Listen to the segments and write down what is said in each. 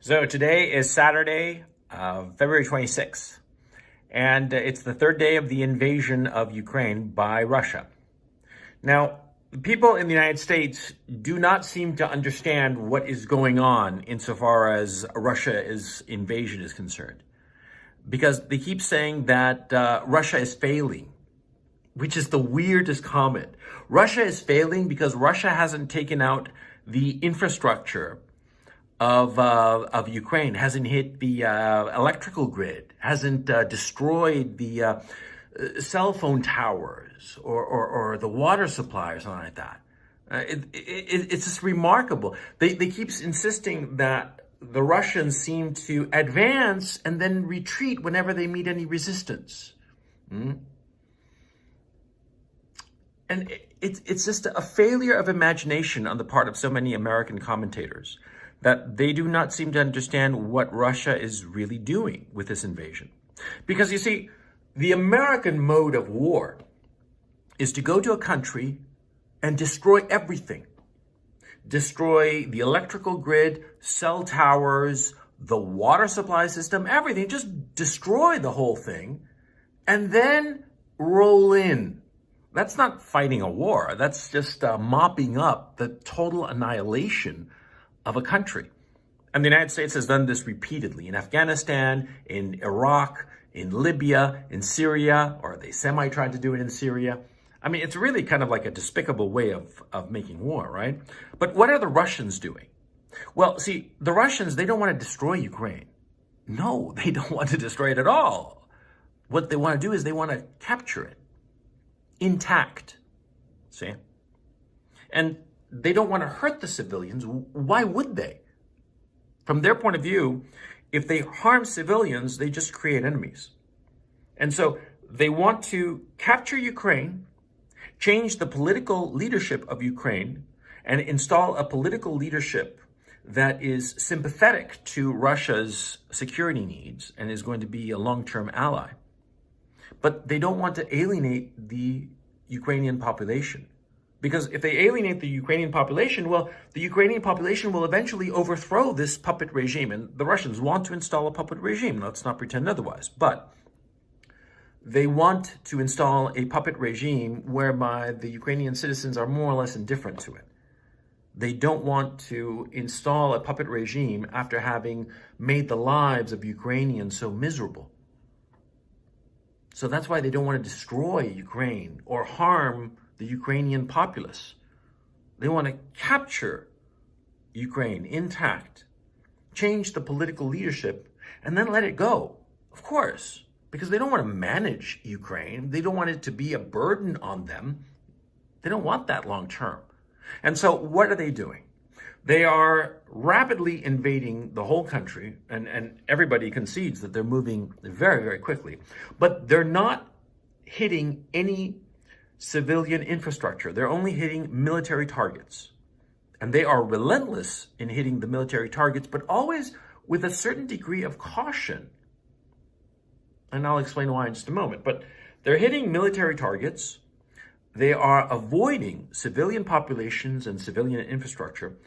So today is Saturday, February 26th, and it's the third day of the invasion of Ukraine by Russia. Now, people in the United States do not seem to understand what is going on insofar as Russia's invasion is concerned, because they keep saying that Russia is failing, which is the weirdest comment. Russia is failing because Russia hasn't taken out the infrastructure of Ukraine, hasn't hit the electrical grid, hasn't destroyed the cell phone towers or the water supply or something like that. It's just remarkable. They keep insisting that the Russians seem to advance and then retreat whenever they meet any resistance. And it's just a failure of imagination on the part of so many American commentators that they do not seem to understand what Russia is really doing with this invasion. Because you see, the American mode of war is to go to a country and destroy everything. Destroy the electrical grid, cell towers, the water supply system, everything. Just destroy the whole thing and then roll in. That's not fighting a war. That's just mopping up the total annihilation of a country. And the United States has done this repeatedly in Afghanistan, in Iraq, in Libya, in Syria, or they semi-tried to do it in Syria. I mean, it's really kind of like a despicable way of making war, right? But what are the Russians doing? Well, see, the Russians, they don't want to destroy Ukraine. No, they don't want to destroy it at all. What they want to do is they want to capture it intact, see? And they don't want to hurt the civilians. Why would they? From their point of view, if they harm civilians, they just create enemies. And so they want to capture Ukraine, change the political leadership of Ukraine, and install a political leadership that is sympathetic to Russia's security needs and is going to be a long-term ally. But they don't want to alienate the Ukrainian population. Because if they alienate the Ukrainian population, well, the Ukrainian population will eventually overthrow this puppet regime. And the Russians want to install a puppet regime. Let's not pretend otherwise. But they want to install a puppet regime whereby the Ukrainian citizens are more or less indifferent to it. They don't want to install a puppet regime after having made the lives of Ukrainians so miserable. So that's why they don't want to destroy Ukraine or harm the Ukrainian populace. They want to capture Ukraine intact, change the political leadership, and then let it go. Of course, because they don't want to manage Ukraine. They don't want it to be a burden on them. They don't want that long term. And so what are they doing? They are rapidly invading the whole country, and everybody concedes that they're moving very, very quickly. But they're not hitting any civilian infrastructure. They're only hitting military targets. And they are relentless in hitting the military targets, but always with a certain degree of caution. And I'll explain why in just a moment. But they're hitting military targets. They are avoiding civilian populations and civilian infrastructure.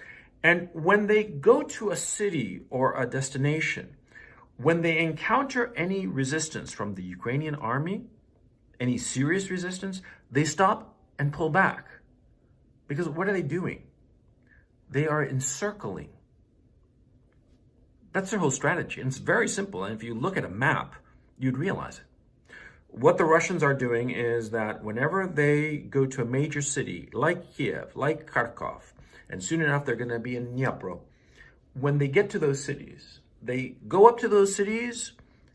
And when they go to a city or a destination, when they encounter any resistance from the Ukrainian army, any serious resistance, they stop and pull back. Because what are they doing? They are encircling. That's their whole strategy. And it's very simple. And if you look at a map, you'd realize it. What the Russians are doing is that whenever they go to a major city, like Kiev, like Kharkov, and soon enough they're going to be in Dnipro, when they get to those cities, they go up to those cities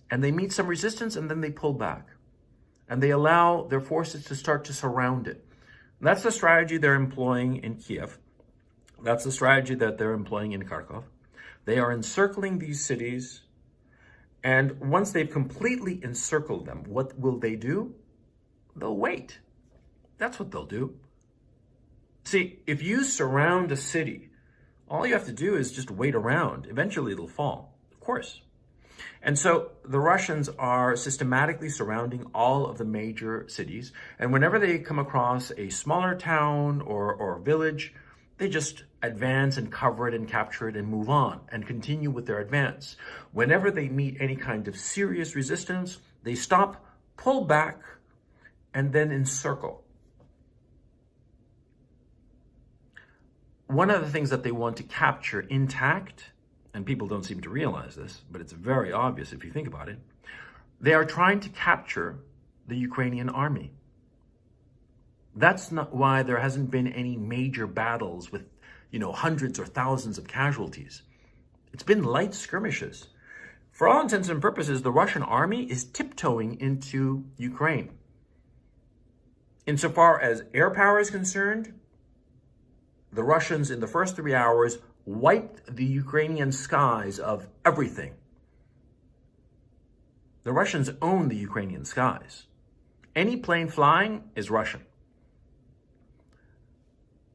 and they meet some resistance and then they pull back. And they allow their forces to start to surround it. And that's the strategy they're employing in Kiev. That's the strategy that they're employing in Kharkov. They are encircling these cities. And once they've completely encircled them, what will they do? They'll wait. That's what they'll do. See, if you surround a city, all you have to do is just wait around. Eventually it'll fall, of course. And so the Russians are systematically surrounding all of the major cities. And whenever they come across a smaller town or village, They just advance and cover it and capture it and move on and continue with their advance. Whenever they meet any kind of serious resistance, they stop, pull back, and then encircle. One of the things that they want to capture intact, and people don't seem to realize this, but it's very obvious if you think about it, they are trying to capture the Ukrainian army. That's not why there hasn't been any major battles with, hundreds or thousands of casualties. It's been light skirmishes. For all intents and purposes, the Russian army is tiptoeing into Ukraine. Insofar as air power is concerned, the Russians in the first 3 hours wiped the Ukrainian skies of everything. The Russians own the Ukrainian skies. Any plane flying is Russian.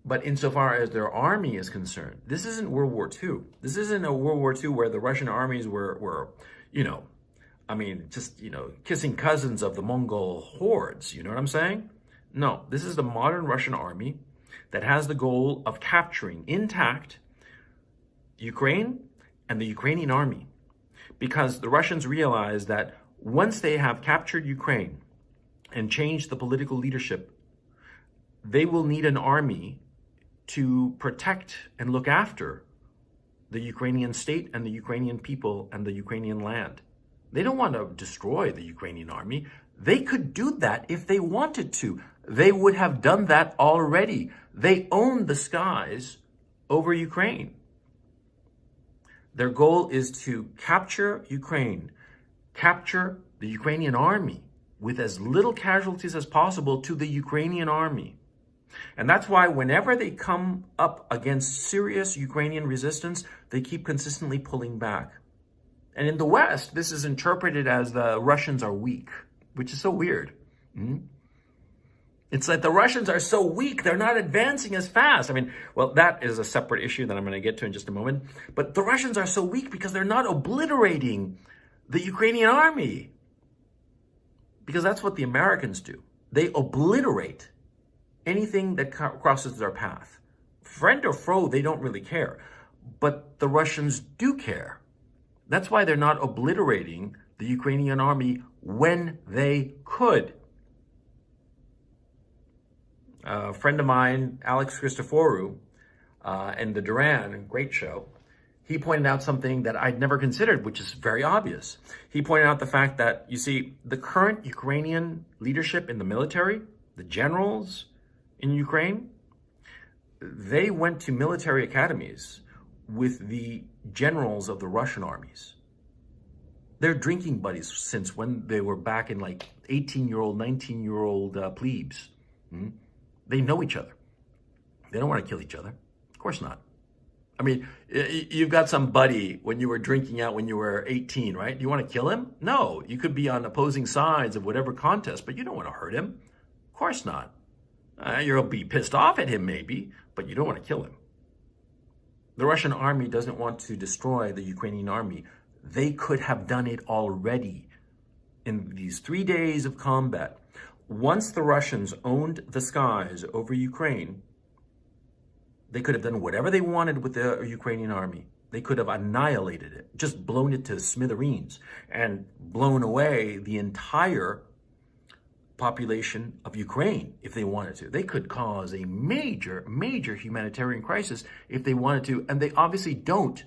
But insofar as their army is concerned, this isn't World War II. This isn't a World War II where the Russian armies were kissing cousins of the Mongol hordes. You know what I'm saying? No, this is the modern Russian army that has the goal of capturing intact Ukraine and the Ukrainian army. Because the Russians realize that once they have captured Ukraine and changed the political leadership, they will need an army to protect and look after the Ukrainian state and the Ukrainian people and the Ukrainian land. They don't want to destroy the Ukrainian army. They could do that if they wanted to. They would have done that already. They own the skies over Ukraine. Their goal is to capture Ukraine, capture the Ukrainian army with as little casualties as possible to the Ukrainian army. And that's why whenever they come up against serious Ukrainian resistance, they keep consistently pulling back. And in the West, this is interpreted as the Russians are weak, which is so weird. It's like the Russians are so weak, they're not advancing as fast. That is a separate issue that I'm going to get to in just a moment. But the Russians are so weak because they're not obliterating the Ukrainian army. Because that's what the Americans do. They obliterate anything that crosses their path. Friend or foe, they don't really care. But the Russians do care. That's why they're not obliterating the Ukrainian army when they could. A friend of mine, Alex Christoforou, and the Duran, great show, he pointed out something that I'd never considered, which is very obvious. He pointed out the fact that, you see, the current Ukrainian leadership in the military, the generals in Ukraine, they went to military academies with the generals of the Russian armies. They're drinking buddies since when they were back in 18-year-old, 19-year-old plebes. They know each other. They don't want to kill each other. Of course not. You've got some buddy when you were drinking out when you were 18, right? Do you want to kill him? No, you could be on opposing sides of whatever contest, but you don't want to hurt him. Of course not. You'll be pissed off at him maybe, but you don't want to kill him. The Russian army doesn't want to destroy the Ukrainian army. They could have done it already in these 3 days of combat. Once the Russians owned the skies over Ukraine, they could have done whatever they wanted with the Ukrainian army. They could have annihilated it, just blown it to smithereens and blown away the entire population of Ukraine if they wanted to. They could cause a major, major humanitarian crisis if they wanted to, and they obviously don't.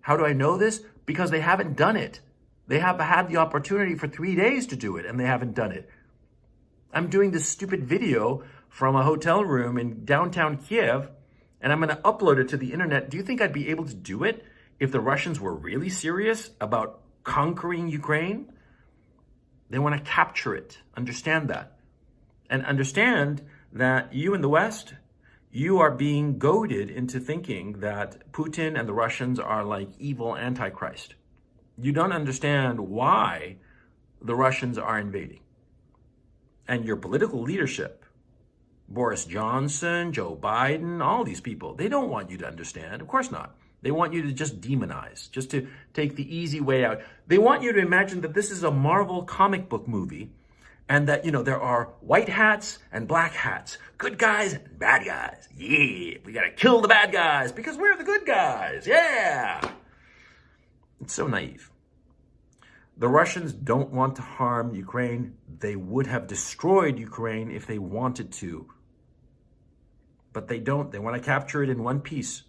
How do I know this? Because they haven't done it. They have had the opportunity for 3 days to do it, and they haven't done it. I'm doing this stupid video from a hotel room in downtown Kiev, and I'm going to upload it to the internet. Do you think I'd be able to do it if the Russians were really serious about conquering Ukraine? They want to capture it. Understand that. And understand that you in the West, you are being goaded into thinking that Putin and the Russians are like evil Antichrist. You don't understand why the Russians are invading. And your political leadership, Boris Johnson, Joe Biden, all these people, they don't want you to understand. Of course not. They want you to just demonize, just to take the easy way out. They want you to imagine that this is a Marvel comic book movie And that, there are white hats and black hats, good guys and bad guys. Yeah, we gotta kill the bad guys because we're the good guys. Yeah. It's so naive. The Russians don't want to harm Ukraine. They would have destroyed Ukraine if they wanted to. But they don't. They want to capture it in one piece.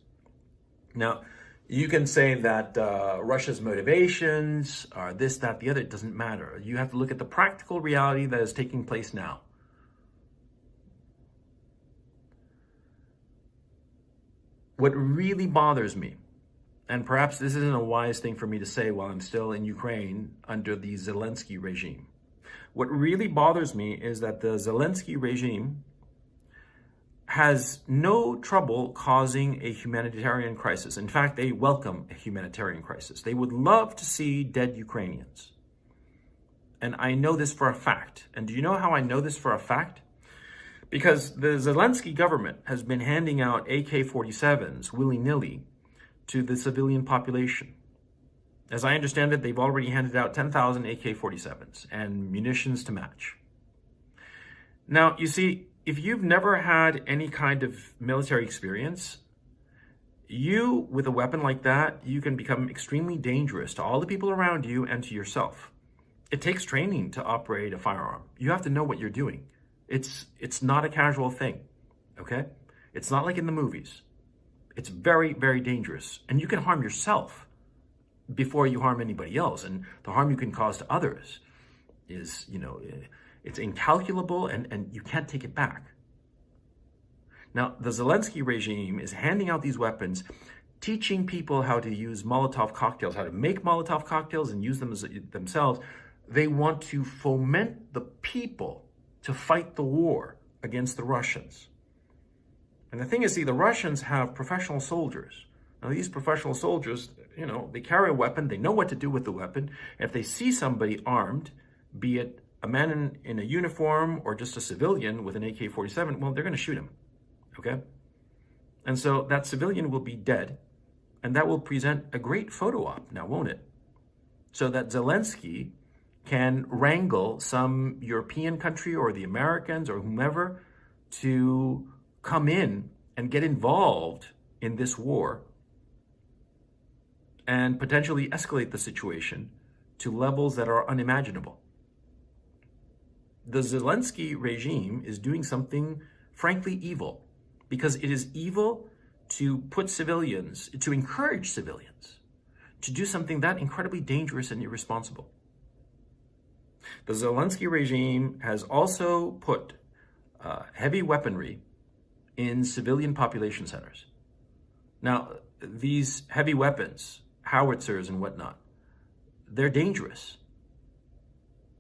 Now, you can say that Russia's motivations are this, that, the other. It doesn't matter. You have to look at the practical reality that is taking place now. What really bothers me, and perhaps this isn't a wise thing for me to say while I'm still in Ukraine under the Zelensky regime. What really bothers me is that the Zelensky regime has no trouble causing a humanitarian crisis. In fact, they welcome a humanitarian crisis. They would love to see dead Ukrainians. And I know this for a fact. And do you know how I know this for a fact? Because the Zelensky government has been handing out AK-47s willy-nilly to the civilian population. As I understand it, they've already handed out 10,000 AK-47s and munitions to match. Now, you see, if you've never had any kind of military experience, you, with a weapon like that, you can become extremely dangerous to all the people around you and to yourself. It takes training to operate a firearm. You have to know what you're doing. It's not a casual thing, okay? It's not like in the movies. It's very, very dangerous. And you can harm yourself before you harm anybody else. And the harm you can cause to others is, it's incalculable and you can't take it back. Now, the Zelensky regime is handing out these weapons, teaching people how to use Molotov cocktails, how to make Molotov cocktails and use them themselves. They want to foment the people to fight the war against the Russians. And the thing is, see, the Russians have professional soldiers. Now, these professional soldiers, they carry a weapon, they know what to do with the weapon. If they see somebody armed, be it a man in a uniform or just a civilian with an AK-47, well, they're going to shoot him, okay? And so that civilian will be dead, and that will present a great photo op now, won't it? So that Zelensky can wrangle some European country or the Americans or whomever to come in and get involved in this war and potentially escalate the situation to levels that are unimaginable. The Zelensky regime is doing something frankly evil, because it is evil to put civilians, to encourage civilians to do something that incredibly dangerous and irresponsible. The Zelensky regime has also put heavy weaponry in civilian population centers. Now, these heavy weapons, howitzers and whatnot, they're dangerous.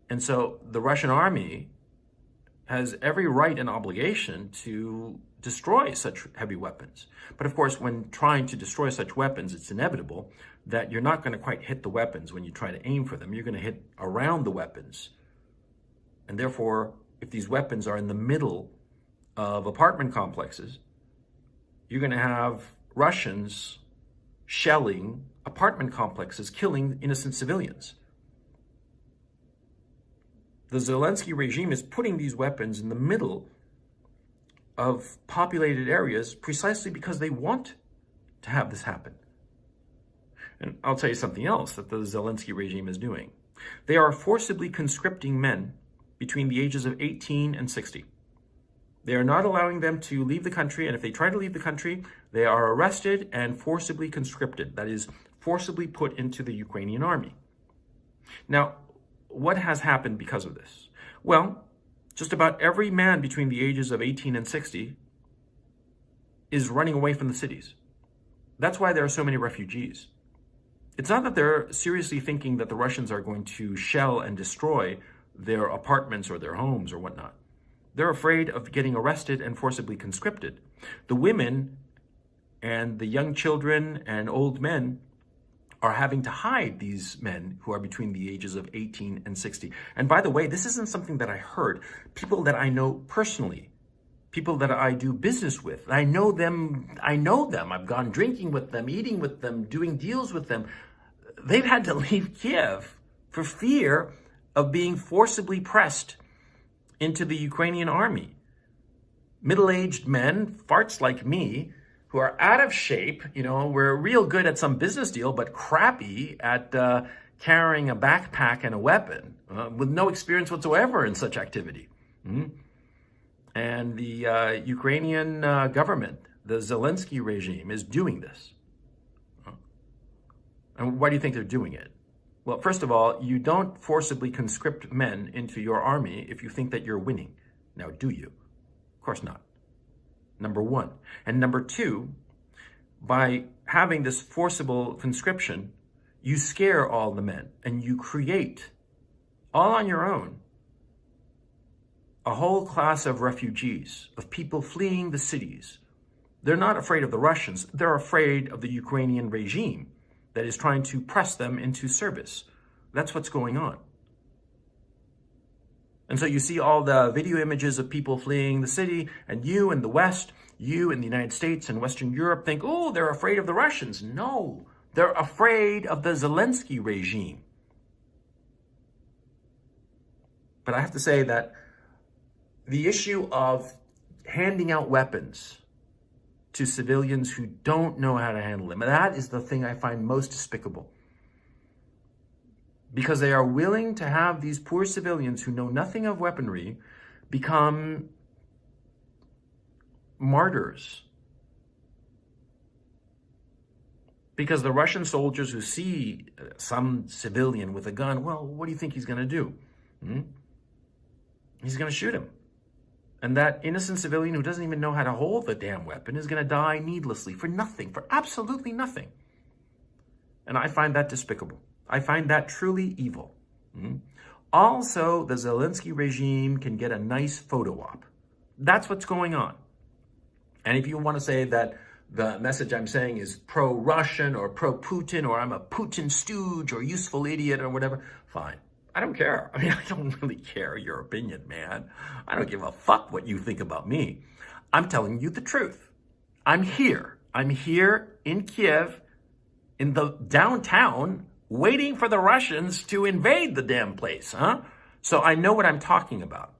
And so the Russian army has every right and obligation to destroy such heavy weapons. But of course, when trying to destroy such weapons, it's inevitable that you're not going to quite hit the weapons when you try to aim for them. You're going to hit around the weapons. And therefore, if these weapons are in the middle of apartment complexes, you're going to have Russians shelling apartment complexes, killing innocent civilians. The Zelensky regime is putting these weapons in the middle of populated areas precisely because they want to have this happen. And I'll tell you something else that the Zelensky regime is doing. They are forcibly conscripting men between the ages of 18 and 60. They are not allowing them to leave the country, and if they try to leave the country, they are arrested and forcibly conscripted. That is, forcibly put into the Ukrainian army. Now, what has happened because of this? Well, just about every man between the ages of 18 and 60 is running away from the cities. That's why there are so many refugees. It's not that they're seriously thinking that the Russians are going to shell and destroy their apartments or their homes or whatnot. They're afraid of getting arrested and forcibly conscripted. The women and the young children and old men are having to hide these men who are between the ages of 18 and 60. And by the way, this isn't something that I heard. People that I know personally, people that I do business with, I know them. I've gone drinking with them, eating with them, doing deals with them. They've had to leave Kiev for fear of being forcibly pressed into the Ukrainian army. Middle-aged men, farts like me, who are out of shape, we're real good at some business deal, but crappy at carrying a backpack and a weapon, with no experience whatsoever in such activity. And the Ukrainian government, the Zelensky regime, is doing this. And why do you think they're doing it? Well, first of all, you don't forcibly conscript men into your army if you think that you're winning. Now, do you? Of course not. Number one. And number two, by having this forcible conscription, you scare all the men and you create, all on your own, a whole class of refugees, of people fleeing the cities. They're not afraid of the Russians. They're afraid of the Ukrainian regime that is trying to press them into service. That's what's going on. And so you see all the video images of people fleeing the city, and you in the West, you in the United States and Western Europe think, oh, they're afraid of the Russians. No, they're afraid of the Zelensky regime. But I have to say that the issue of handing out weapons to civilians who don't know how to handle them, that is the thing I find most despicable. Because they are willing to have these poor civilians who know nothing of weaponry become martyrs. Because the Russian soldiers who see some civilian with a gun, well, what do you think he's going to do? He's going to shoot him. And that innocent civilian who doesn't even know how to hold the damn weapon is going to die needlessly for nothing, for absolutely nothing. And I find that despicable. I find that truly evil. Also, the Zelensky regime can get a nice photo op. That's what's going on. And if you want to say that the message I'm saying is pro-Russian or pro-Putin, or I'm a Putin stooge or useful idiot or whatever, fine. I don't care. I mean, I don't really care your opinion, man. I don't give a fuck what you think about me. I'm telling you the truth. I'm here. I'm here in Kiev, in the downtown, waiting for the Russians to invade the damn place, So I know what I'm talking about.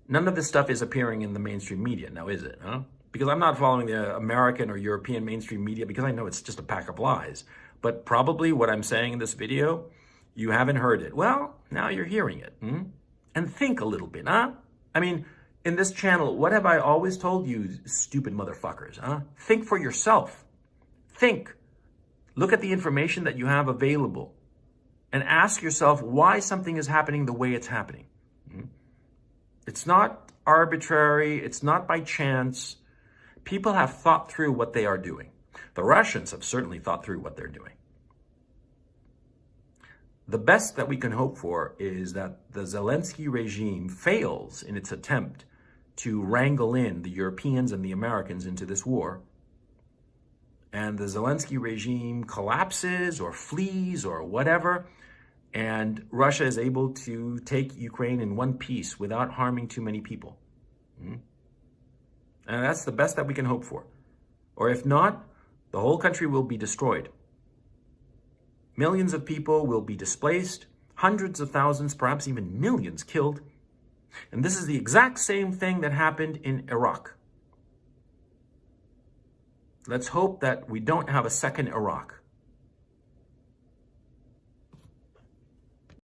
None of this stuff is appearing in the mainstream media now, is it, Because I'm not following the American or European mainstream media because I know it's just a pack of lies. But probably what I'm saying in this video, you haven't heard it. Well, now you're hearing it. And think a little bit, I mean, in this channel, what have I always told you, stupid motherfuckers, Think for yourself. Think. Look at the information that you have available and ask yourself why something is happening the way it's happening. It's not arbitrary. It's not by chance. People have thought through what they are doing. The Russians have certainly thought through what they're doing. The best that we can hope for is that the Zelensky regime fails in its attempt to wrangle in the Europeans and the Americans into this war, and the Zelensky regime collapses or flees or whatever, and Russia is able to take Ukraine in one piece without harming too many people. And that's the best that we can hope for. Or if not, the whole country will be destroyed. Millions of people will be displaced, hundreds of thousands, perhaps even millions killed. And this is the exact same thing that happened in Iraq. Let's hope that we don't have a second Iraq.